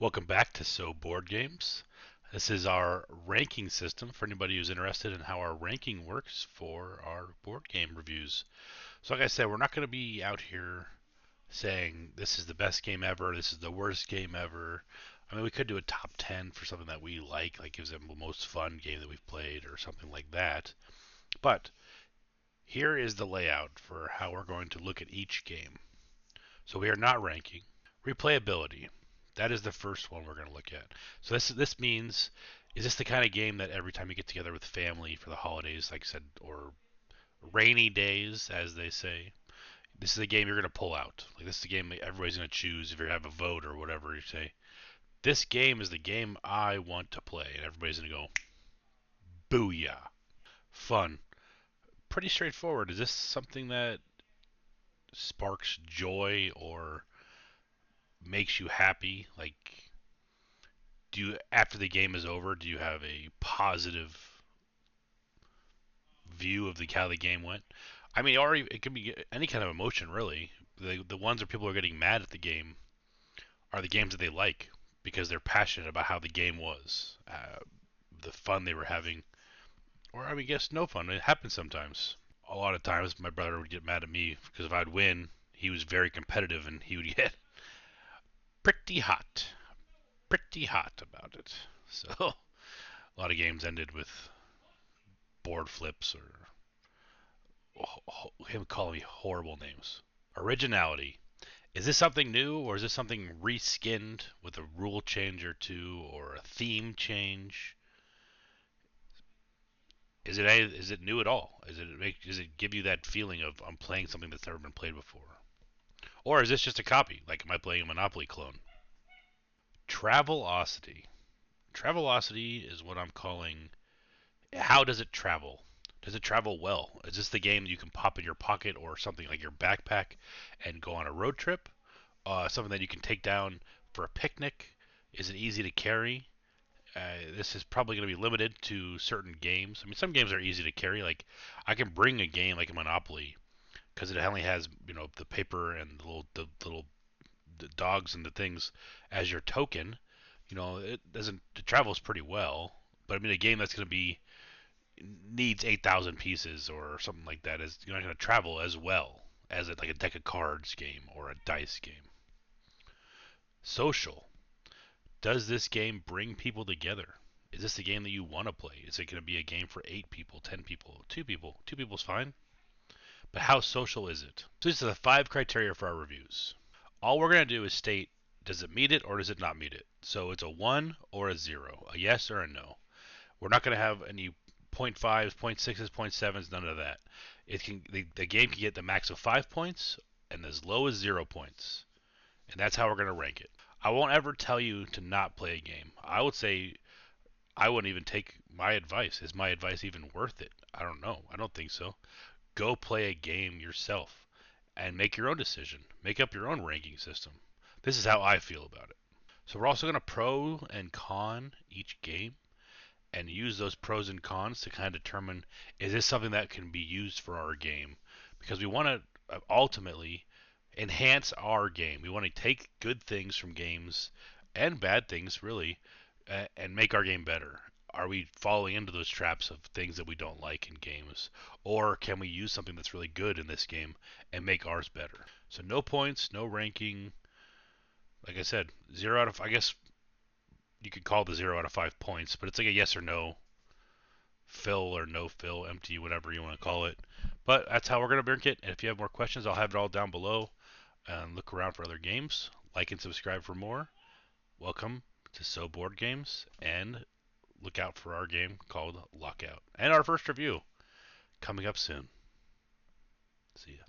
Welcome back to So Board Games. This is our ranking system for anybody who's interested in how our ranking works for our board game reviews. So, like I said, we're not going to be out here saying this is the best game ever, this is the worst game ever. I mean, we could do a top 10 for something that we like gives them the most fun game that we've played or something like that. But here is the layout for how we're going to look at each game. So, we are not ranking. Replayability. That is the first one we're going to look at. So this means, is this the kind of game that every time you get together with family for the holidays, like I said, or rainy days, as they say, this is a game you're going to pull out. Like this is the game that everybody's going to choose if you have a vote or whatever you say. This game is the game I want to play, and everybody's going to go, booyah, fun. Pretty straightforward. Is this something that sparks joy or makes you happy? Like, do you after the game is over, do you have a positive view of how the game went? I mean, or it could be any kind of emotion really. The ones where people are getting mad at the game are the games that they like because they're passionate about how the game was, the fun they were having, or I mean, guess no fun. It happens sometimes. A lot of times, my brother would get mad at me because if I'd win, he was very competitive and he would get pretty hot, pretty hot about it. So a lot of games ended with board flips or him calling me horrible names. Originality. Is this something new or is this something reskinned with a rule change or two or a theme change? Is it new at all? Does it give you that feeling of I'm playing something that's never been played before? Or is this just a copy? Like am I playing a Monopoly clone? Travelocity. Travelocity is what I'm calling how does it travel? Does it travel well? Is this the game you can pop in your pocket or something like your backpack and go on a road trip? Something that you can take down for a picnic? Is it easy to carry? This is probably going to be limited to certain games. I mean, some games are easy to carry. Like, I can bring a game like a Monopoly because it only has the paper and the dogs and the things as your token. It travels pretty well. But I mean, a game that's going to be needs 8,000 pieces or something like that is not going to travel as well as like a deck of cards game or a dice game. Social. Does this game bring people together? Is this a game that you want to play? Is it going to be a game for 8 people, 10 people, 2 people? 2 people's fine. But how social is it? So these are the 5 criteria for our reviews. All we're going to do is state does it meet it or does it not meet it? So it's a 1 or a 0, a yes or a no. We're not going to have any point .5s, point .6s, point .7s, none of that. The game can get the max of 5 points and as low as 0 points. And that's how we're going to rank it. I won't ever tell you to not play a game. I would say I wouldn't even take my advice. Is my advice even worth it? I don't know. I don't think so. Go play a game yourself and make your own decision. Make up your own ranking system. This is how I feel about it. So we're also going to pro and con each game and use those pros and cons to kind of determine is this something that can be used for our game because we want to ultimately enhance our game. We want to take good things from games and bad things really and make our game better. Are we falling into those traps of things that we don't like in games? Or can we use something that's really good in this game and make ours better? So no points, no ranking. Like I said, 0 out of, I guess you could call the 0 out of 5 points, but it's like a yes or no, fill or no fill, empty, whatever you want to call it. But that's how we're going to rank it. And if you have more questions, I'll have it all down below. And look around for other games. Like and subscribe for more. Welcome to So Board Games, and look out for our game called Lockout and our first review coming up soon. See ya.